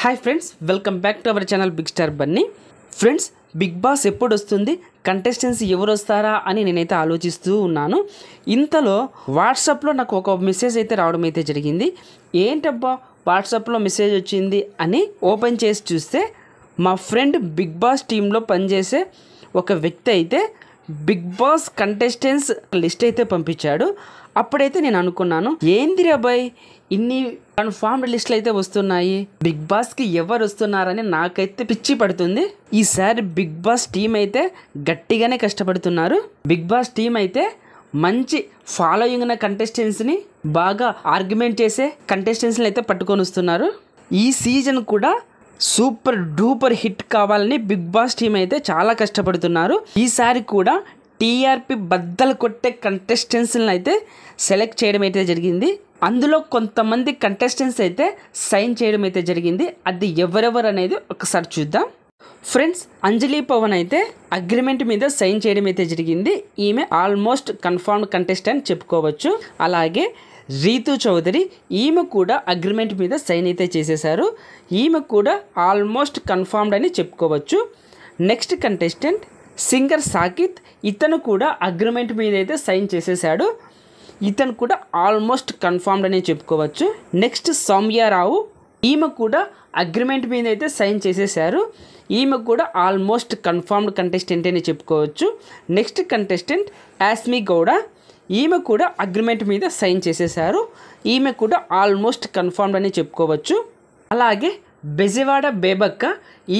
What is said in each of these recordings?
Hi friends, welcome back to our channel big star Bunny. Friends, big boss ఎప్పుడు వస్తుంది, contestants ఎవరు వస్తారా అని నేనైతే ఆలోచిస్తూ ఉన్నాను. ఇంతలో వాట్సాప్లో నాకు ఒక మెసేజ్ అయితే రావడం అయితే జరిగింది. ఏంటబ్బా వాట్సాప్లో మెసేజ్ వచ్చింది అని ఓపెన్ చేసి చూస్తే మా ఫ్రెండ్ బిగ్ బాస్ టీంలో పనిచేసే ఒక వ్యక్తి అయితే బిగ్ బాస్ కంటెస్టెంట్స్ లిస్ట్ అయితే పంపించాడు. అప్పుడైతే నేను అనుకున్నాను, ఏందిరా బాయ్ ఇన్ని కన్ఫర్మ్డ్ లిస్టులు అయితే వస్తున్నాయి, బిగ్ బాస్కి ఎవరు వస్తున్నారని నాకైతే పిచ్చి పడుతుంది. ఈసారి బిగ్ బాస్ టీం అయితే గట్టిగానే కష్టపడుతున్నారు. బిగ్ బాస్ టీం అయితే మంచి ఫాలోయింగ్ ఉన్న కంటెస్టెంట్స్ని, బాగా ఆర్గ్యుమెంట్ చేసే కంటెస్టెంట్స్ని అయితే పట్టుకొని వస్తున్నారు. ఈ సీజన్ కూడా సూపర్ డూపర్ హిట్ కావాలని బిగ్ బాస్ టీం అయితే చాలా కష్టపడుతున్నారు. ఈసారి కూడా టీఆర్పీ బద్దలు కొట్టే కంటెస్టెంట్స్ని అయితే సెలెక్ట్ చేయడం అయితే జరిగింది. అందులో కొంతమంది కంటెస్టెంట్స్ అయితే సైన్ చేయడం అయితే జరిగింది. అది ఎవరెవరు అనేది ఒకసారి చూద్దాం. ఫ్రెండ్స్, అంజలి పవన్ అయితే అగ్రిమెంట్ మీద సైన్ చేయడం అయితే జరిగింది. ఈమె ఆల్మోస్ట్ కన్ఫర్మ్డ్ కంటెస్టెంట్ చెప్పుకోవచ్చు. అలాగే రీతు చౌదరి, ఈమె కూడా అగ్రిమెంట్ మీద సైన్ అయితే చేసేసారు. ఈమె కూడా ఆల్మోస్ట్ కన్ఫర్మ్డ్ అని చెప్పుకోవచ్చు. నెక్స్ట్ కంటెస్టెంట్ సింగర్ సాకిత్, ఇతను కూడా అగ్రిమెంట్ మీద అయితే సైన్ చేసేసాడు. ఇతను కూడా ఆల్మోస్ట్ కన్ఫర్మ్డ్ అని చెప్పుకోవచ్చు. నెక్స్ట్ సౌమ్యారావు, ఈమె కూడా అగ్రిమెంట్ మీద అయితే సైన్ చేసేసారు. ఈమె కూడా ఆల్మోస్ట్ కన్ఫర్మ్డ్ కంటెస్టెంట్ అని చెప్పుకోవచ్చు. నెక్స్ట్ కంటెస్టెంట్ యాస్మి గౌడ, ఈమె కూడా అగ్రిమెంట్ మీద సైన్ చేసేసారు. ఈమె కూడా ఆల్మోస్ట్ కన్ఫర్మ్డ్ అని చెప్పుకోవచ్చు. అలాగే బెజవాడ బేబక్క,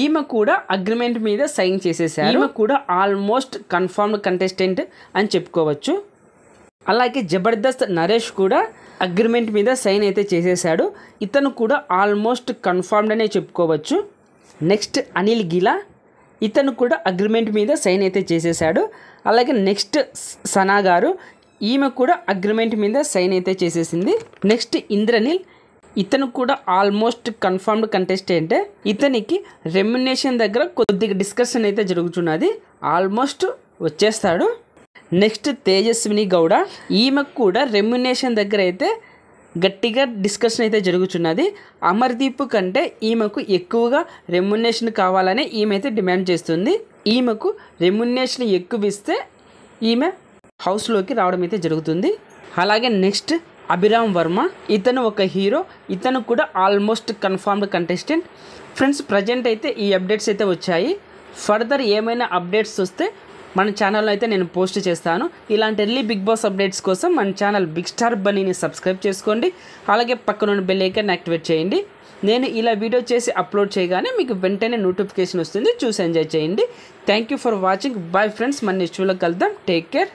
ఈమె కూడా అగ్రిమెంట్ మీద సైన్ చేసేసారు. ఈమె కూడా ఆల్మోస్ట్ కన్ఫర్మ్డ్ కంటెస్టెంట్ అని చెప్పుకోవచ్చు. అలాగే జబర్దస్త్ నరేష్ కూడా అగ్రిమెంట్ మీద సైన్ అయితే చేసేసాడు. ఇతను కూడా ఆల్మోస్ట్ కన్ఫర్మ్డ్ అనే చెప్పుకోవచ్చు. నెక్స్ట్ అనిల్ గిలా, ఇతను కూడా అగ్రిమెంట్ మీద సైన్ అయితే చేసేసాడు. అలాగే నెక్స్ట్ సనా గారు, ఈమె కూడా అగ్రిమెంట్ మీద సైన్ అయితే చేసేసింది. నెక్స్ట్ ఇంద్రనీల్, ఇతను కూడా ఆల్మోస్ట్ కన్ఫర్మ్డ్ కంటెస్టెంటే. ఇతనికి రెమ్యునేషన్ దగ్గర కొద్దిగా డిస్కషన్ అయితే జరుగుతున్నది, ఆల్మోస్ట్ వచ్చేస్తాడు. నెక్స్ట్ తేజస్విని గౌడ, ఈమెకు కూడా రెమ్యునేషన్ దగ్గర అయితే గట్టిగా డిస్కషన్ అయితే జరుగుతున్నది. అమర్దీప్ కంటే ఈమెకు ఎక్కువగా రెమ్యునేషన్ కావాలని ఈమె అయితే డిమాండ్ చేస్తుంది. ఈమెకు రెమ్యునేషన్ ఎక్కువ ఇస్తే ఈమె హౌస్లోకి రావడం అయితే జరుగుతుంది. అలాగే నెక్స్ట్ అభిరామ్ వర్మ, ఇతను ఒక హీరో, ఇతను కూడా almost confirmed contestant. Friends, present అయితే ఈ అప్డేట్స్ అయితే వచ్చాయి. ఫర్దర్ ఏమైనా అప్డేట్స్ వస్తే మన ఛానల్లో అయితే నేను పోస్ట్ చేస్తాను. ఇలాంటి ఎర్లీ బిగ్ బాస్ అప్డేట్స్ కోసం మన ఛానల్ బిగ్ స్టార్ బన్నీని సబ్స్క్రైబ్ చేసుకోండి. అలాగే పక్కన బెల్ ఐకాన్ యాక్టివేట్ చేయండి. నేను ఇలా వీడియో చేసి అప్లోడ్ చేయగానే మీకు వెంటనే నోటిఫికేషన్ వస్తుంది, చూసి ఎంజాయ్ చేయండి. Thank you for watching. Bye friends, మన నెక్స్ట్ వీడియోలో కలుద్దాం. Take care.